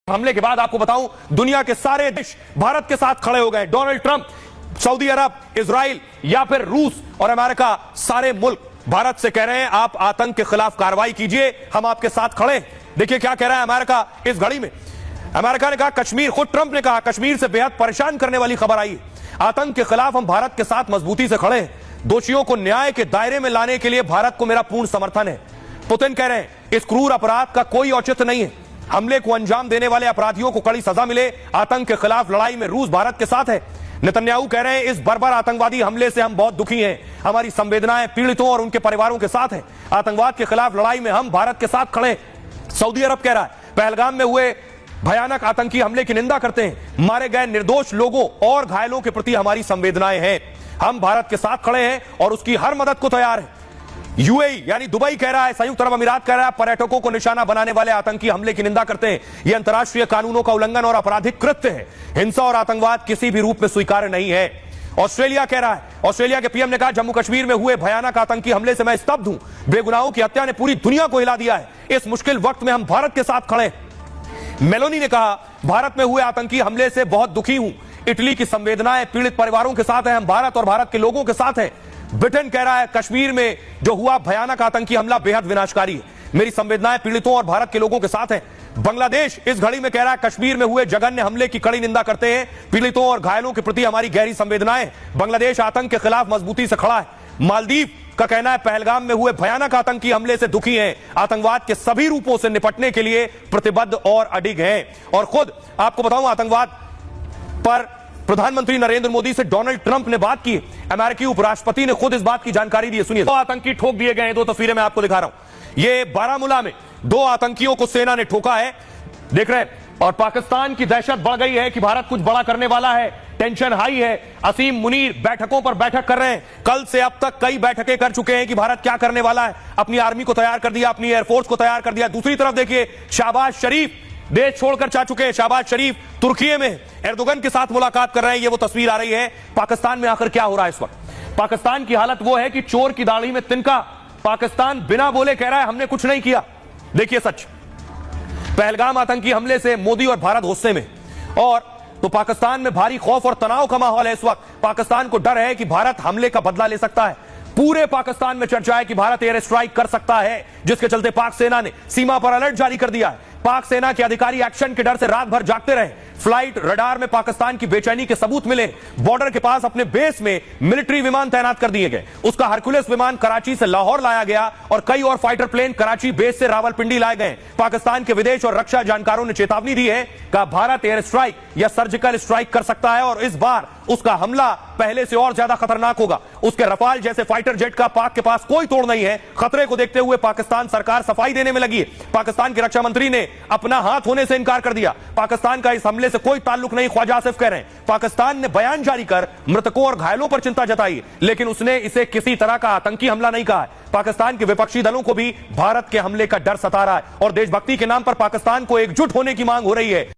हमले के बाद आपको बताऊं, दुनिया के सारे देश भारत के साथ खड़े हो गए। डोनाल्ड ट्रंप, सऊदी अरब, इजराइल या फिर रूस और अमेरिका, सारे मुल्क भारत से कह रहे हैं आप आतंक के खिलाफ कार्रवाई कीजिए, हम आपके साथ खड़े। देखिए क्या कह रहा है अमेरिका इस घड़ी में। अमेरिका ने कहा कश्मीर, खुद ट्रंप ने कहा कश्मीर से बेहद परेशान करने वाली खबर आई। आतंक के खिलाफ हम भारत के साथ मजबूती से खड़े हैं। दोषियों को न्याय के दायरे में लाने के लिए भारत को मेरा पूर्ण समर्थन है। पुतिन कह रहे हैं इस क्रूर अपराध का कोई औचित्य नहीं है। हमले को अंजाम देने वाले अपराधियों को कड़ी सजा मिले। आतंक के खिलाफ लड़ाई में रूस भारत के साथ है। नेतन्याहू कह रहे हैं इस बर्बर आतंकवादी हमले से हम बहुत दुखी हैं। हमारी संवेदनाएं पीड़ितों और उनके परिवारों के साथ हैं। आतंकवाद के खिलाफ लड़ाई में हम भारत के साथ खड़े हैं। सऊदी अरब कह रहा है पहलगाम में हुए भयानक आतंकी हमले की निंदा करते हैं। मारे गए निर्दोष लोगों और घायलों के प्रति हमारी संवेदनाएं हैं। हम भारत के साथ खड़े हैं और उसकी हर मदद को तैयार है। यूएई यानी दुबई कह रहा है, संयुक्त अरब अमीरात कह रहा है पर्यटकों को निशाना बनाने वाले आतंकी हमले की निंदा करते हैं। यह अंतर्राष्ट्रीय कानूनों का उल्लंघन और आपराधिक कृत्य है। हिंसा और आतंकवाद किसी भी रूप में स्वीकार्य नहीं है। ऑस्ट्रेलिया कह रहा है, ऑस्ट्रेलिया के पीएम ने कहा जम्मू कश्मीर में हुए भयानक आतंकी हमले से मैं स्तब्ध हूं। बेगुनाहों की हत्या ने पूरी दुनिया को हिला दिया है। इस मुश्किल वक्त में हम भारत के साथ खड़े। मेलोनी ने कहा भारत में हुए आतंकी हमले से बहुत दुखी हूं। इटली की संवेदनाएं पीड़ित परिवारों के साथ है। हम भारत और भारत के लोगों के साथ हैं। ब्रिटेन कह रहा है कश्मीर में जो हुआ भयानक आतंकी हमला बेहद विनाशकारी है। मेरी संवेदनाएं पीड़ितों और भारत के लोगों के साथ हैं। बांग्लादेश इस घड़ी में कह रहा है कश्मीर में हुए जघन्य हमले की कड़ी निंदा करते हैं। पीड़ितों और घायलों के प्रति हमारी गहरी संवेदनाएं। बांग्लादेश आतंक के खिलाफ मजबूती से खड़ा है। मालदीव का कहना है पहलगाम में हुए भयानक आतंकी हमले से दुखी हैं। आतंकवाद के सभी रूपों से निपटने के लिए प्रतिबद्ध और अडिग हैं। और खुद आपको बताऊं, आतंकवाद पर प्रधानमंत्री नरेंद्र मोदी से डोनाल्ड ट्रंप ने बात की। अमेरिकी उपराष्ट्रपति ने खुद इस बात की जानकारी दी है। सुनिए, 2 आतंकी ठोक दिए गए हैं। 2 तस्वीरें मैं आपको दिखा रहा हूं। ये बारामूला में 2 आतंकियों को सेना ने ठोका है, देख रहे हैं। और पाकिस्तान की दहशत बढ़ गई है कि भारत कुछ बड़ा करने वाला है। टेंशन हाई है। असीम मुनीर बैठकों पर बैठक कर रहे हैं। कल से अब तक कई बैठकें कर चुके हैं कि भारत क्या करने वाला है। अपनी आर्मी को तैयार कर दिया, अपनी एयरफोर्स को तैयार कर दिया। दूसरी तरफ देखिए शहबाज शरीफ देश छोड़कर जा चुके हैं। शहबाज शरीफ तुर्की में एर्दोगन के साथ मुलाकात कर रहे हैं। ये वो तस्वीर आ रही है। पाकिस्तान में आखिर क्या हो रहा है इस वक्त? पाकिस्तान की हालत वो है कि चोर की दाढ़ी में तिनका। पाकिस्तान बिना बोले कह रहा है हमने कुछ नहीं किया। देखिए सच, पहलगाम आतंकी हमले से मोदी और भारत गुस्से में, और तो पाकिस्तान में भारी खौफ और तनाव का माहौल है इस वक्त। पाकिस्तान को डर है कि भारत हमले का बदला ले सकता है। पूरे पाकिस्तान में चर्चा है कि भारत एयर स्ट्राइक कर सकता है, जिसके चलते पाक सेना ने सीमा पर अलर्ट जारी कर दिया है। पाक सेना के अधिकारी एक्शन के डर से रात भर जागते रहे। फ्लाइट रडार में पाकिस्तान की बेचैनी के सबूत मिले। बॉर्डर के पास अपने बेस में मिलिट्री विमान तैनात कर दिए गए। उसका हरकुलस विमान कराची से लाहौर लाया गया और कई और फाइटर प्लेन कराची बेस से रावलपिंडी लाए गए। पाकिस्तान के विदेश और रक्षा जानकारों ने चेतावनी दी है कि भारत एयर स्ट्राइक या सर्जिकल स्ट्राइक कर सकता है और इस बार उसका हमला पहले से और ज्यादा खतरनाक होगा। उसके रफाल जैसे फाइटर जेट का पाक के पास कोई तोड़ नहीं है। खतरे को देखते हुए पाकिस्तान सरकार सफाई देने में लगी है। पाकिस्तान के रक्षा मंत्री ने अपना हाथ होने से इनकार कर दिया। पाकिस्तान का इस हमले से कोई ताल्लुक नहीं, ख्वाजा आसिफ कह रहे हैं। पाकिस्तान ने बयान जारी कर मृतकों और घायलों पर चिंता जताई, लेकिन उसने इसे किसी तरह का आतंकी हमला नहीं कहा है। पाकिस्तान के विपक्षी दलों को भी भारत के हमले का डर सता रहा है और देशभक्ति के नाम पर पाकिस्तान को एकजुट होने की मांग हो रही है।